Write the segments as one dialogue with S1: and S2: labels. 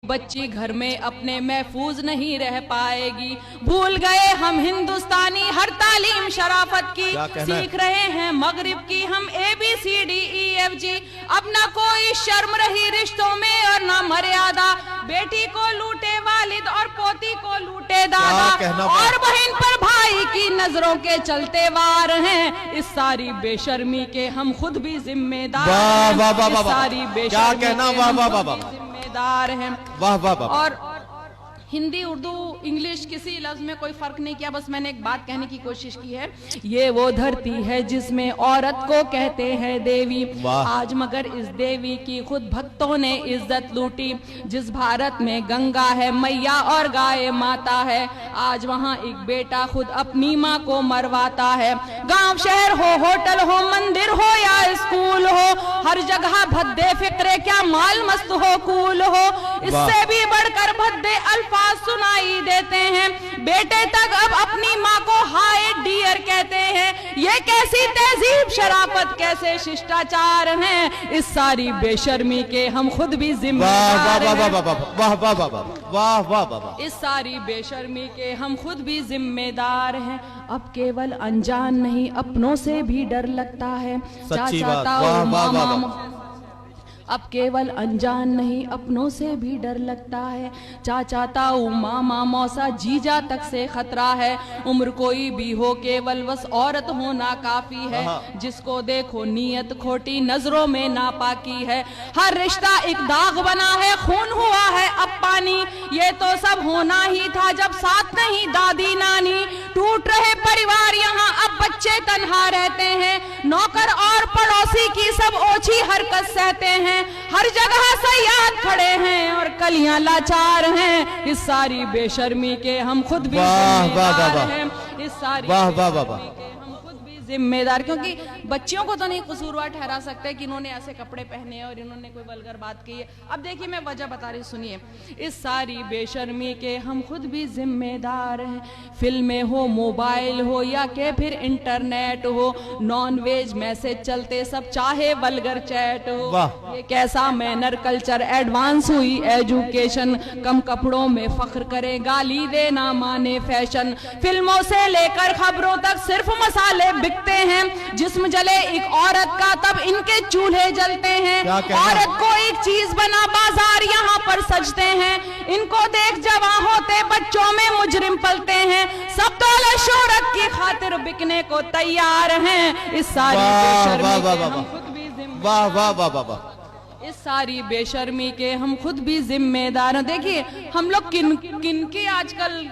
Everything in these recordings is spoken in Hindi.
S1: बच्ची घर में अपने महफूज नहीं रह पाएगी। भूल गए हम हिंदुस्तानी हर तालीम शराफत की, सीख रहे हैं मगरिब की हम ABCDEFG। अब ना कोई शर्म रही रिश्तों में और ना मर्यादा, बेटी को लूटे वालिद और पोती को लूटे दादा, और बहन पर भाई की नजरों के चलते वार हैं। इस सारी बेशर्मी के हम खुद भी जिम्मेदार हैं। सारी बेशर्मी के हम जिम्मेदार हैं।
S2: वाह वाह वाह।
S1: और हिंदी उर्दू इंग्लिश किसी लफ्ज में कोई फर्क नहीं किया, बस मैंने एक बात कहने की कोशिश की है। ये वो धरती है जिसमें औरत को कहते हैं देवी, आज मगर इस देवी की खुद भक्तों ने इज्जत लूटी। जिस भारत में गंगा है मैया और गाय माता है, आज वहाँ एक बेटा खुद अपनी माँ को मरवाता है। गांव शहर हो होटल हो मंदिर हो या स्कूल हो, हर जगह भद्दे फिक्रे क्या माल मस्त हो कूल हो। इससे भी बढ़कर भद्दे अल्फाज सुनाई देते हैं, बेटे तक अब अपनी माँ को हाय डियर कहते हैं। ये कैसी तहजीब शराफत कैसे शिष्टाचार हैं, इस सारी बेशर्मी के हम खुद भी जिम्मेदार हैं।
S2: वाह वाह वाह वाह वाह।
S1: इस सारी बेशर्मी के हम खुद भी जिम्मेदार हैं। अब केवल अनजान नहीं अपनों से भी डर लगता है।
S2: सच्ची बात।
S1: अब केवल अनजान नहीं अपनों से भी डर लगता है। चाचा ताऊ मामा मौसा जीजा तक से खतरा है। उम्र कोई भी हो केवल बस औरत होना काफी है। जिसको देखो नीयत खोटी नजरों में नापाकी है। हर रिश्ता एक दाग बना है, खून हुआ है अब पानी। ये तो सब होना ही था जब साथ नहीं दादी नानी। टूट रहे परिवार यहाँ अब बच्चे तन्हा रहते हैं। नौकर और पड़ोसी की सब ओछी हरकत सहते हैं। हर जगह सयाद खड़े हैं और कलियां लाचार हैं। इस सारी बेशर्मी के हम खुद भी जिम्मेदार हैं। इस सारी जिम्मेदार, क्योंकि बच्चियों को तो नहीं कसूरवार ठहरा सकते कि इन्होंने ऐसे कपड़े पहने और इन्होंने कोई वल्गर बात की है। अब देखिए मैं वजह बता रही, सुनिए। इस सारी बेशर्मी के हम खुद भी जिम्मेदार हैं। फिल्में हो मोबाइल हो या के फिर इंटरनेट हो, नॉन वेज मैसेज चलते सब चाहे वल्गर चैट हो। ये कैसा मैनर कल्चर एडवांस हुई एजुकेशन, कम कपड़ों में फख्र करे गाली देना माने फैशन। फिल्मों से लेकर खबरों तक सिर्फ मसाले हैं। जिस्म जले एक औरत का तब इनके चूल्हे जलते हैं। औरत को एक चीज बना बाजार यहाँ पर सजते हैं। इनको देख जवां होते बच्चों में मुजरिम पलते हैं। सब दौलत शोहरत की खातिर बिकने को तैयार हैं। इस सारी बेशर्मी के हम खुद भी इस सारी बेशर्मी के हम खुद भी जिम्मेदार हैं। देखिए हम लोग किन की आजकल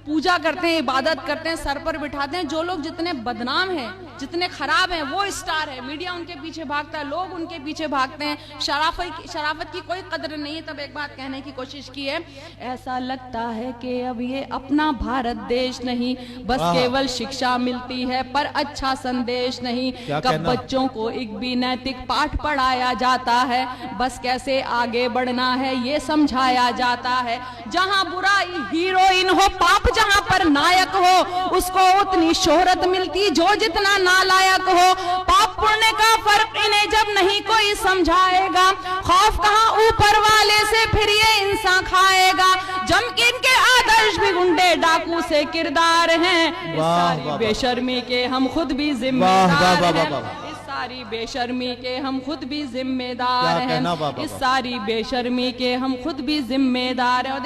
S1: पूजा करते हैं, इबादत करते हैं, सर पर बिठाते हैं। जो लोग जितने बदनाम हैं, जितने खराब हैं, वो स्टार है। मीडिया उनके पीछे भागता है, लोग उनके पीछे भागते हैं। शराफत की कोई कदर नहीं है। तब एक बात कहने की कोशिश की है, ऐसा लगता है कि अब ये अपना भारत देश नहीं, बस केवल शिक्षा मिलती है पर अच्छा संदेश नहीं। कब बच्चों को एक भी नैतिक पाठ पढ़ाया जाता है, बस कैसे आगे बढ़ना है ये समझाया जाता है। जहाँ बुराई हीरोइन हो, पाप जहाँ पर नायक हो, उसको उतनी शोहरत मिलती जो जितना नालायक हो। पाप पुण्य का फर्क इन्हें जब नहीं कोई समझाएगा, खौफ कहाँ ऊपर वाले से फिर ये इंसान खाएगा। जमकिन के आदर्श भी गुंडे डाकू से किरदार हैं। इस सारी बेशर्मी के हम खुद भी जिम्मेदार हैं। इस सारी बेशर्मी के हम खुद भी जिम्मेदार हैं। इस सारी बेशर्मी के हम खुद भी जिम्मेदार हैं। और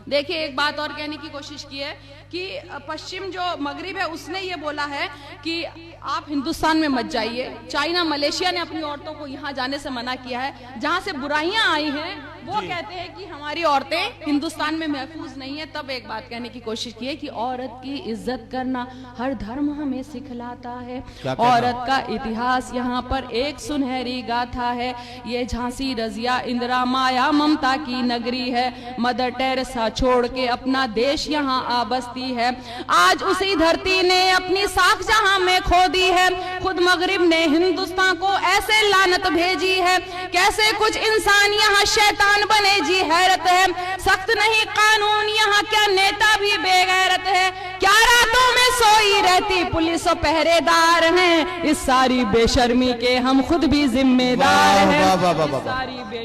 S1: देखिए एक बात और कहने की कोशिश की है कि पश्चिम जो मगरिब है उसने ये बोला है कि आप हिंदुस्तान में मत जाइए। चाइना मलेशिया ने अपनी औरतों को यहाँ जाने से मना किया है। जहाँ से बुराइयां आई हैं वो कहते हैं कि हमारी औरतें हिंदुस्तान में महफूज नहीं है। तब एक बात कहने की कोशिश की है कि औरत की इज्जत करना हर धर्म हमें सिखलाता है। औरत का इतिहास यहाँ पर एक सुनहरी गाथा है। ये झांसी रजिया इंदिरा माया ममता की नगरी है। मदर टेरेसा छोड़ के अपना देश यहाँ आ बसती है। आज उसी धरती ने अपनी साख जहाँ में खो दी है। खुद मगरिब ने हिंदुस्तान को ऐसे लानत भेजी है। कैसे कुछ इंसान यहाँ शैतान बने जी हैरत है। सख्त नहीं कानून यहाँ, क्या नेता भी बेगैरत है। क्या रातों में सोई रहती पुलिस और पहरेदार हैं। इस सारी बेशर्मी के हम खुद भी जिम्मेदार हैं।